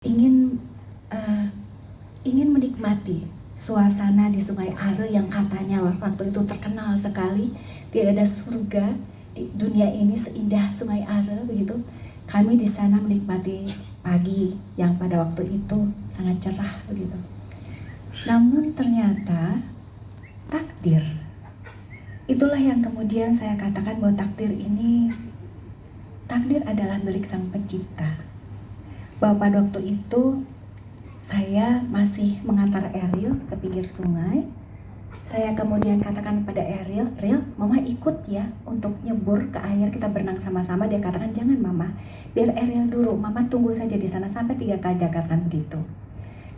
ingin eh, ingin menikmati suasana di Sungai Are yang katanya waktu itu terkenal sekali. Tidak ada surga di dunia ini seindah Sungai Are, begitu. Kami di sana menikmati pagi yang pada waktu itu sangat cerah, begitu. Namun ternyata takdir, itulah yang kemudian saya katakan bahwa takdir adalah milik Sang Pencipta. Bahwa pada waktu itu saya masih mengantar Ariel ke pinggir sungai. Saya kemudian katakan pada Ariel, Mama ikut ya untuk nyebur ke air, kita berenang sama-sama. Dia katakan, jangan Mama, biar Ariel dulu, Mama tunggu saja di sana sampai 3 kali. Dia katakan begitu.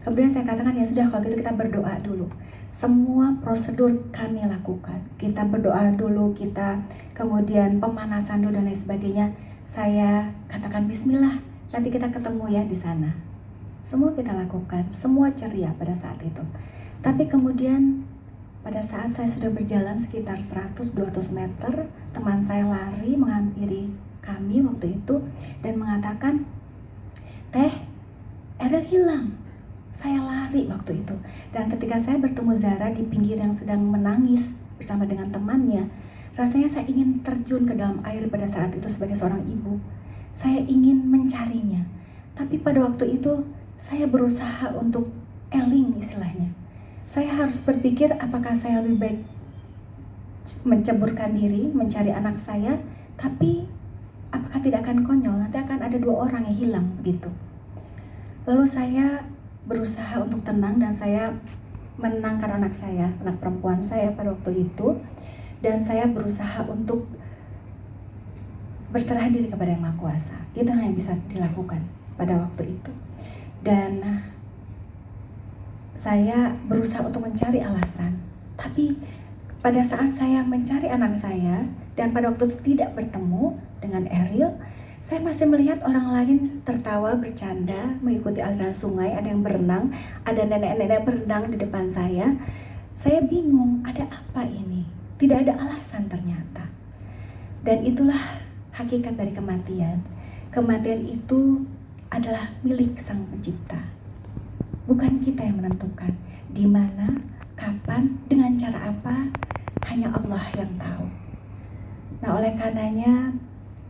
Kemudian saya katakan, ya sudah kalau gitu kita berdoa dulu. Semua prosedur kami lakukan. Kita berdoa dulu, kita kemudian pemanasan dulu dan lain sebagainya. Saya katakan bismillah, nanti kita ketemu ya di sana. Semua kita lakukan, semua ceria pada saat itu. Tapi kemudian pada saat saya sudah berjalan sekitar 100-200 meter, teman saya lari menghampiri kami waktu itu dan mengatakan, Teh, Ariel hilang. Saya lari waktu itu. Dan ketika saya bertemu Zara di pinggir yang sedang menangis bersama dengan temannya, rasanya saya ingin terjun ke dalam air pada saat itu sebagai seorang ibu. Saya ingin mencarinya. Tapi pada waktu itu saya berusaha untuk eling istilahnya. Saya harus berpikir apakah saya lebih baik menceburkan diri, mencari anak saya, tapi apakah tidak akan konyol, nanti akan ada 2 orang yang hilang begitu. Lalu saya berusaha untuk tenang dan saya menenangkan anak saya, anak perempuan saya pada waktu itu. Dan saya berusaha untuk berserah diri kepada Yang Maha Kuasa. Itu yang bisa dilakukan pada waktu itu. Dan saya berusaha untuk mencari alasan. Tapi pada saat saya mencari anak saya dan pada waktu itu tidak bertemu dengan Ariel, saya masih melihat orang lain tertawa, bercanda, mengikuti aliran sungai, ada yang berenang, ada nenek-nenek berenang di depan saya. Saya bingung, ada apa ini? Tidak ada alasan ternyata. Dan itulah hakikat dari kematian. Kematian itu adalah milik Sang Pencipta. Bukan kita yang menentukan di mana, kapan, dengan cara apa, hanya Allah yang tahu. Nah, oleh karenanya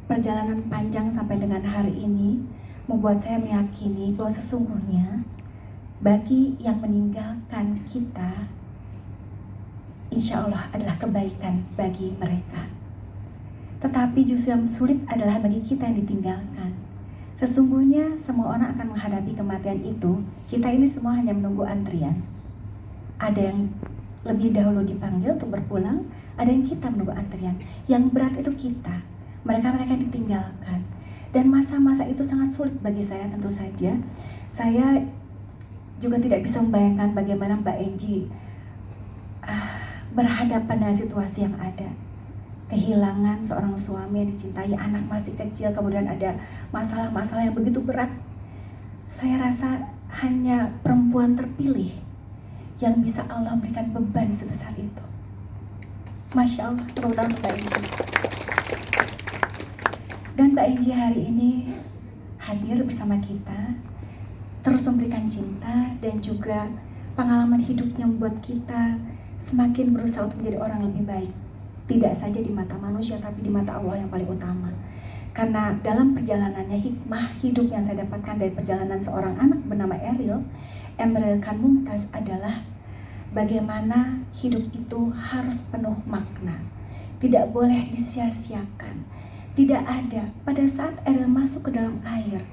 perjalanan panjang sampai dengan hari ini membuat saya meyakini bahwa sesungguhnya bagi yang meninggalkan kita, insya Allah adalah kebaikan bagi mereka. Tetapi justru yang sulit adalah bagi kita yang ditinggalkan. Sesungguhnya semua orang akan menghadapi kematian itu. Kita ini semua hanya menunggu antrian. Ada yang lebih dahulu dipanggil untuk berpulang, ada yang kita menunggu antrian. Yang berat itu kita, mereka-mereka yang ditinggalkan. Dan masa-masa itu sangat sulit bagi saya tentu saja. Saya juga tidak bisa membayangkan bagaimana Mbak Enji berhadapan dengan situasi yang ada. Kehilangan seorang suami yang dicintai, anak masih kecil, kemudian ada masalah-masalah yang begitu berat. Saya rasa hanya perempuan terpilih yang bisa Allah berikan beban sebesar itu. Masya Allah, tepuk tangan Mbak Enji. Dan Mbak Enji hari ini hadir bersama kita, terus memberikan cinta dan juga pengalaman hidupnya membuat kita semakin berusaha untuk menjadi orang lebih baik. Tidak saja di mata manusia, tapi di mata Allah yang paling utama. Karena dalam perjalanannya, hikmah hidup yang saya dapatkan dari perjalanan seorang anak bernama Ariel, Emeril Khan Mumtaz, adalah bagaimana hidup itu harus penuh makna. Tidak boleh disia-siakan. Tidak ada. Pada saat Ariel masuk ke dalam air,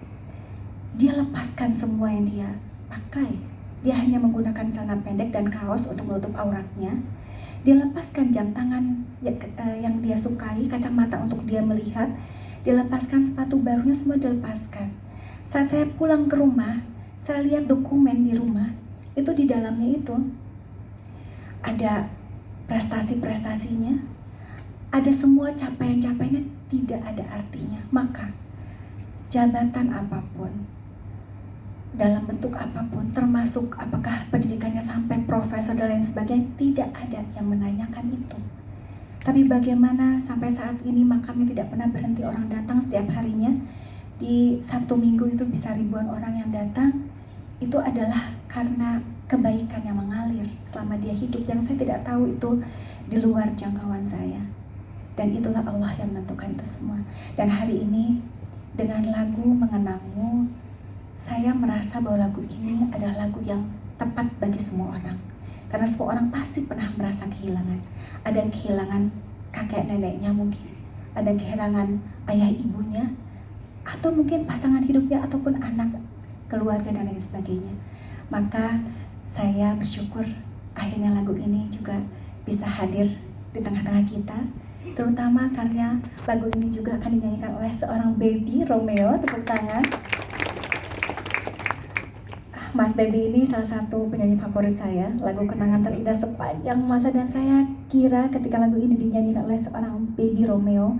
dia lepaskan semua yang dia pakai. Dia hanya menggunakan celana pendek dan kaos untuk menutup auratnya. Dia lepaskan jam tangan yang dia sukai, kacamata untuk dia melihat. Dia lepaskan sepatu barunya, semua dia lepaskan. Saat saya pulang ke rumah, saya lihat dokumen di rumah. Itu di dalamnya itu ada prestasi-prestasinya, ada semua capaian-capaiannya, tidak ada artinya. Maka jabatan apapun, dalam bentuk apapun, termasuk apakah pendidikannya sampai profesor dan lain sebagainya, tidak ada yang menanyakan itu. Tapi bagaimana sampai saat ini makamnya tidak pernah berhenti orang datang setiap harinya. di satu minggu itu bisa ribuan orang yang datang, itu adalah karena kebaikan yang mengalir selama dia hidup, yang saya tidak tahu itu di luar jangkauan saya. Dan itulah Allah yang menentukan itu semua. Dan hari ini dengan lagu Mengenangmu, saya merasa bahwa lagu ini adalah lagu yang tepat bagi semua orang. Karena semua orang pasti pernah merasa kehilangan. Ada yang kehilangan kakek neneknya mungkin, ada yang kehilangan ayah ibunya, atau mungkin pasangan hidupnya, ataupun anak, keluarga, dan lain sebagainya. Maka saya bersyukur akhirnya lagu ini juga bisa hadir di tengah-tengah kita, terutama karena lagu ini juga akan dinyanyikan oleh seorang Baby Romeo. Tepuk tangan. Mas Baby ini salah satu penyanyi favorit saya, lagu kenangan terindah sepanjang masa, dan saya kira ketika lagu ini dinyanyikan oleh seorang Baby Romeo,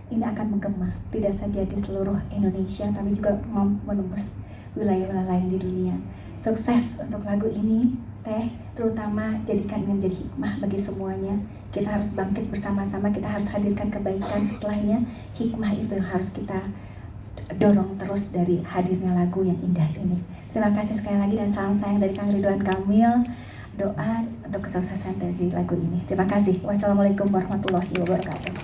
ini akan menggema tidak saja di seluruh Indonesia, tapi juga menembus wilayah-wilayah lain di dunia. Sukses untuk lagu ini, Teh, terutama jadikan ini menjadi hikmah bagi semuanya. Kita harus bangkit bersama-sama, kita harus hadirkan kebaikan setelahnya. Hikmah itu yang harus kita dorong terus dari hadirnya lagu yang indah ini. Terima kasih sekali lagi, dan salam sayang dari Kang Ridwan Kamil. Doa untuk kesuksesan dari lagu ini. Terima kasih. Wassalamualaikum warahmatullahi wabarakatuh.